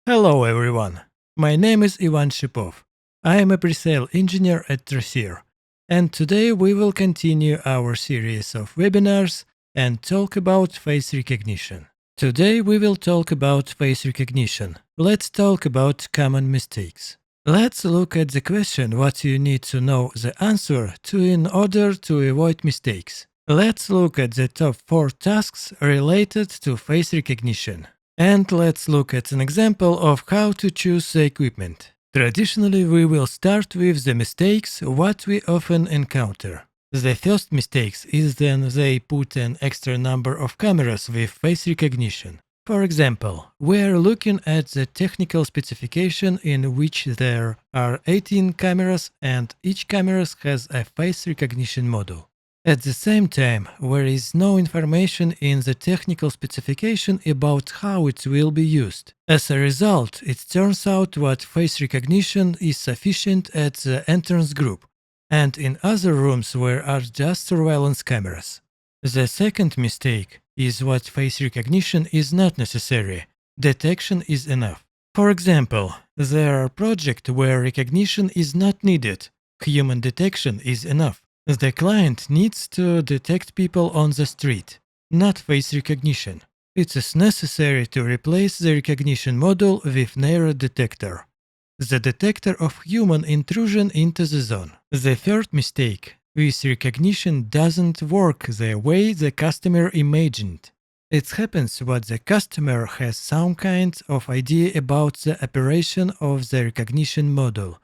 Hello everyone, my name is Ivan Shipov. I am a pre-sale engineer at TRASSIR, and today we will continue our series of webinars and talk about face recognition. Today we will talk about face recognition. Let's talk about common mistakes. Let's look at the question what you need to know the answer to in order to avoid mistakes. Let's look at the top 4 tasks related to face recognition. And let's look at an example of how to choose the equipment. Traditionally, we will start with the mistakes what we often encounter. The first mistake is then they put an extra number of cameras with face recognition. For example, we are looking at the technical specification in which there are 18 cameras and each camera has a face recognition module. At the same time, there is no information in the technical specification about how it will be used. As a result, it turns out that face recognition is sufficient at the entrance group, and in other rooms there are just surveillance cameras. The second mistake is that face recognition is not necessary. Detection is enough. For example, there are projects where recognition is not needed. Human detection is enough. The client needs to detect people on the street, not face recognition. It is necessary to replace the recognition module with narrow detector, the detector of human intrusion into the zone. The third mistake, face recognition doesn't work the way the customer imagined. It happens that the customer has some kind of idea about the operation of the recognition module.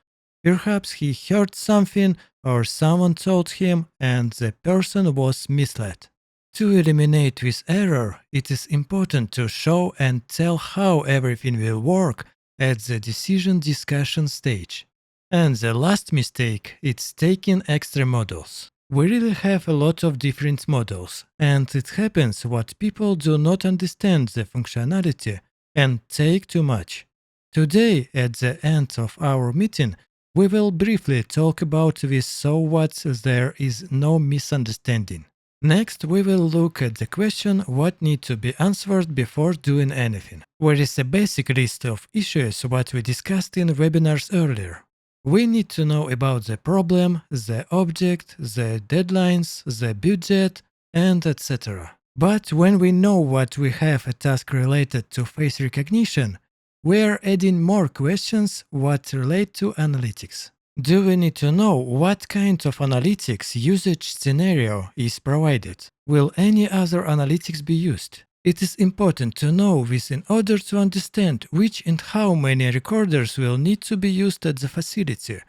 Perhaps he heard something or someone told him and the person was misled. To eliminate this error, it is important to show and tell how everything will work at the decision discussion stage. And the last mistake is taking extra models. We really have a lot of different models, and it happens that people do not understand the functionality and take too much. Today, at the end of our meeting, we will briefly talk about this so that there is no misunderstanding. Next, we will look at the question what needs to be answered before doing anything. There is a basic list of issues what we discussed in webinars earlier. We need to know about the problem, the object, the deadlines, the budget, and etc. But when we know what we have a task related to face recognition, we are adding more questions what relate to analytics. Do we need to know what kind of analytics usage scenario is provided? Will any other analytics be used? It is important to know this in order to understand which and how many recorders will need to be used at the facility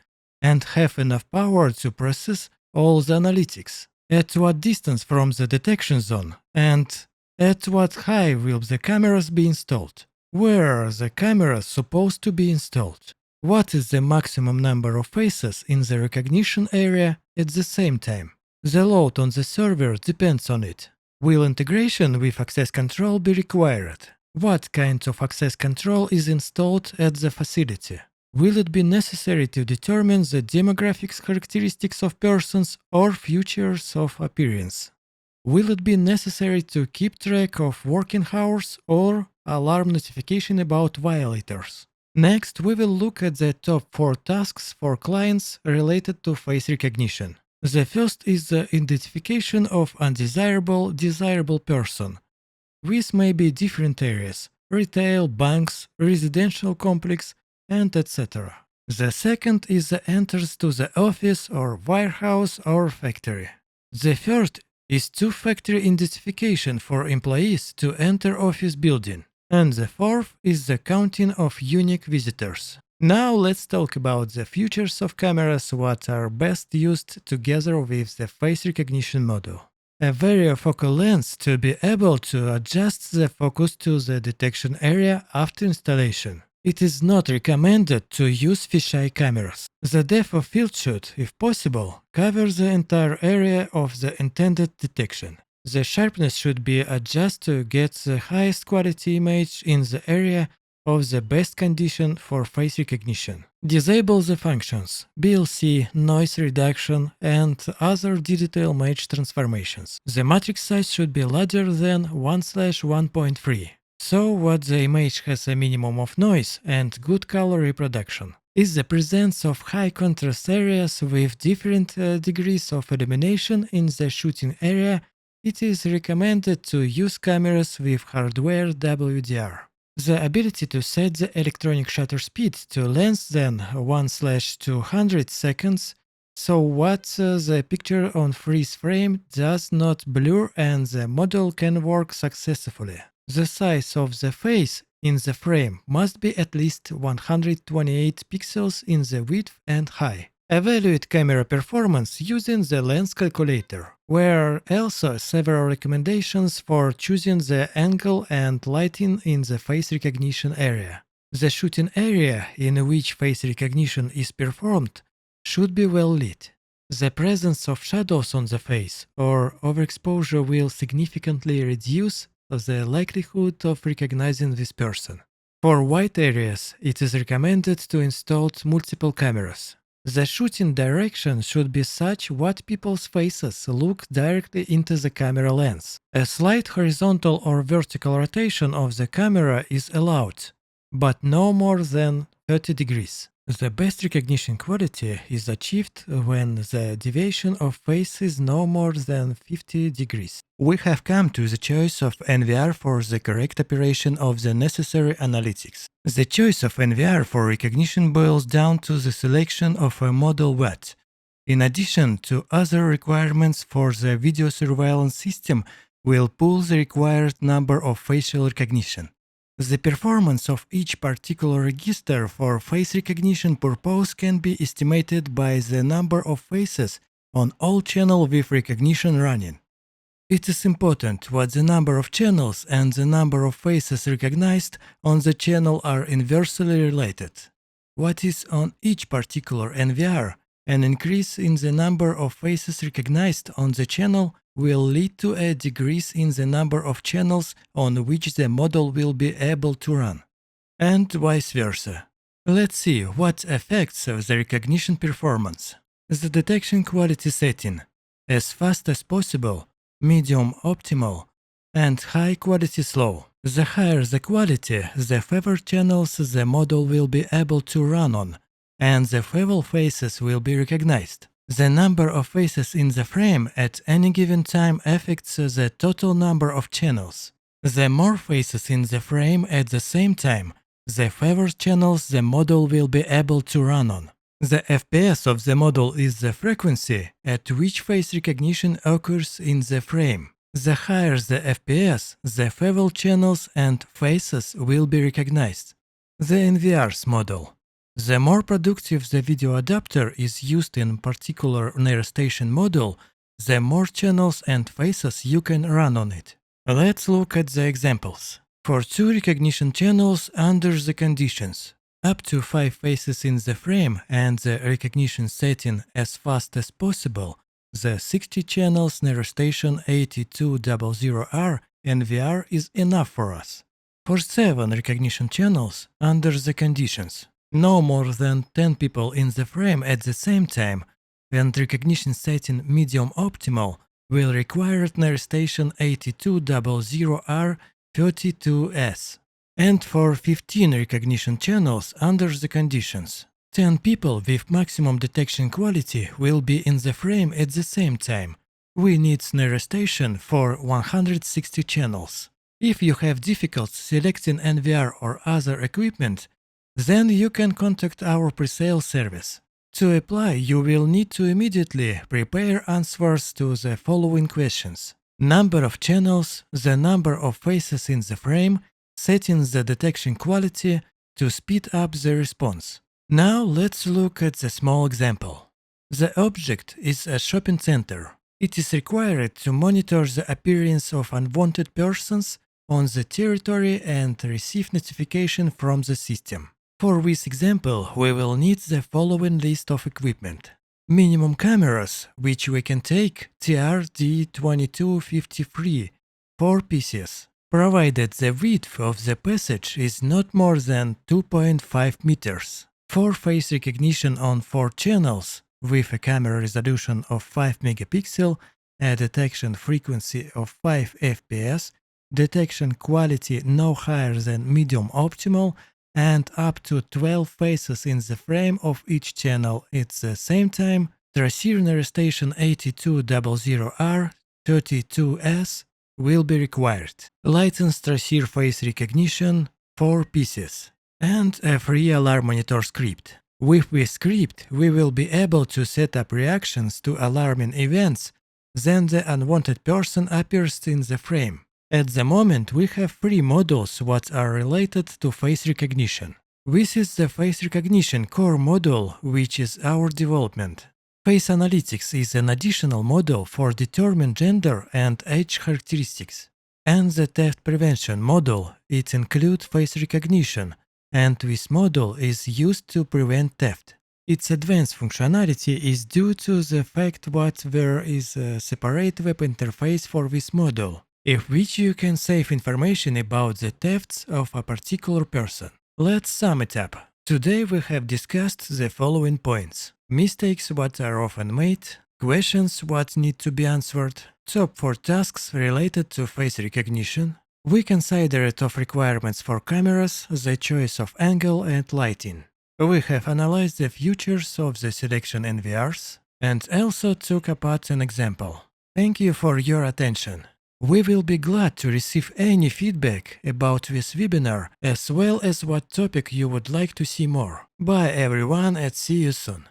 and have enough power to process all the analytics. At what distance from the detection zone and at what height will the cameras be installed? Where are the cameras supposed to be installed? What is the maximum number of faces in the recognition area at the same time? The load on the server depends on it. Will integration with access control be required? What kind of access control is installed at the facility? Will it be necessary to determine the demographics characteristics of persons or features of appearance? Will it be necessary to keep track of working hours or alarm notification about violators? Next, we will look at the top 4 tasks for clients related to face recognition. The first is the identification of undesirable, desirable person. These may be different areas: retail, banks, residential complex, and etc. The second is the entrance to the office or warehouse or factory. The third is two-factor identification for employees to enter office building. And the fourth is the counting of unique visitors. Now let's talk about the features of cameras what are best used together with the face recognition module. A variofocal lens to be able to adjust the focus to the detection area after installation. It is not recommended to use fisheye cameras. The depth of field should, if possible, cover the entire area of the intended detection. The sharpness should be adjusted to get the highest quality image in the area of the best condition for face recognition. Disable the functions BLC, noise reduction, and other digital image transformations. The matrix size should be larger than 1/1.3. So what the image has a minimum of noise and good color reproduction is the presence of high contrast areas with different degrees of illumination in the shooting area. It is recommended to use cameras with hardware WDR. The ability to set the electronic shutter speed to less than 1/200 seconds, so what the picture on freeze frame does not blur and the model can work successfully. The size of the face in the frame must be at least 128 pixels in the width and height. Evaluate camera performance using the lens calculator, where also several recommendations for choosing the angle and lighting in the face recognition area. The shooting area in which face recognition is performed should be well lit. The presence of shadows on the face or overexposure will significantly reduce the likelihood of recognizing this person. For white areas, it is recommended to install multiple cameras. The shooting direction should be such what people's faces look directly into the camera lens. A slight horizontal or vertical rotation of the camera is allowed, but no more than 30 degrees. The best recognition quality is achieved when the deviation of face is no more than 50 degrees. We have come to the choice of NVR for the correct operation of the necessary analytics. The choice of NVR for recognition boils down to the selection of a model WAT. In addition to other requirements for the video surveillance system, will pull the required number of facial recognition. The performance of each particular register for face recognition purpose can be estimated by the number of faces on all channels with recognition running. It is important what the number of channels and the number of faces recognized on the channel are inversely related. What is on each particular NVR, an increase in the number of faces recognized on the channel will lead to a decrease in the number of channels on which the model will be able to run, and vice versa. Let's see what affects the recognition performance. The detection quality setting: as fast as possible, medium optimal, and high quality slow. The higher the quality, the fewer channels the model will be able to run on, and the fewer faces will be recognized. The number of faces in the frame at any given time affects the total number of channels. The more faces in the frame at the same time, the fewer channels the model will be able to run on. The FPS of the model is the frequency at which face recognition occurs in the frame. The higher the FPS, the fewer channels and faces will be recognized. The NVR's model. The more productive the video adapter is used in particular narration model, the more channels and faces you can run on it. Let's look at the examples. For 2 recognition channels under the conditions, up to 5 faces in the frame and the recognition setting as fast as possible, the 60 channels narration 8200R NVR is enough for us. For 7 recognition channels under the conditions, no more than 10 people in the frame at the same time, and recognition setting medium optimal will require narration 8200R 32S. And for 15 recognition channels under the conditions, 10 people with maximum detection quality will be in the frame at the same time. We need narration for 160 channels. If you have difficulty selecting NVR or other equipment, then you can contact our presale service. To apply, you will need to immediately prepare answers to the following questions: number of channels, the number of faces in the frame, setting the detection quality to speed up the response. Now let's look at the small example. The object is a shopping center. It is required to monitor the appearance of unwanted persons on the territory and receive notification from the system. For this example, we will need the following list of equipment. Minimum cameras, which we can take TRD2253, 4 pieces, provided the width of the passage is not more than 2.5 meters. For face recognition on 4 channels, with a camera resolution of 5 megapixel, a detection frequency of 5 fps, detection quality no higher than medium optimal, and up to 12 faces in the frame of each channel at the same time. TRASSIR Narrow Station 8200R 32S will be required. Licensed TRASSIR Face Recognition 4 pieces, and a free alarm monitor script. With this script, we will be able to set up reactions to alarming events. Then the unwanted person appears in the frame. At the moment, we have 3 modules that are related to face recognition. This is the face recognition core module, which is our development. Face analytics is an additional module for determining gender and age characteristics. And the theft prevention module, it includes face recognition, and this module is used to prevent theft. Its advanced functionality is due to the fact that there is a separate web interface for this module, in which you can save information about the thefts of a particular person. Let's sum it up. Today we have discussed the following points: mistakes that are often made, questions that need to be answered, top 4 tasks related to face recognition. We considered of requirements for cameras, the choice of angle and lighting. We have analyzed the features of the selection NVRs and also took apart an example. Thank you for your attention. We will be glad to receive any feedback about this webinar as well as what topic you would like to see more. Bye everyone and see you soon.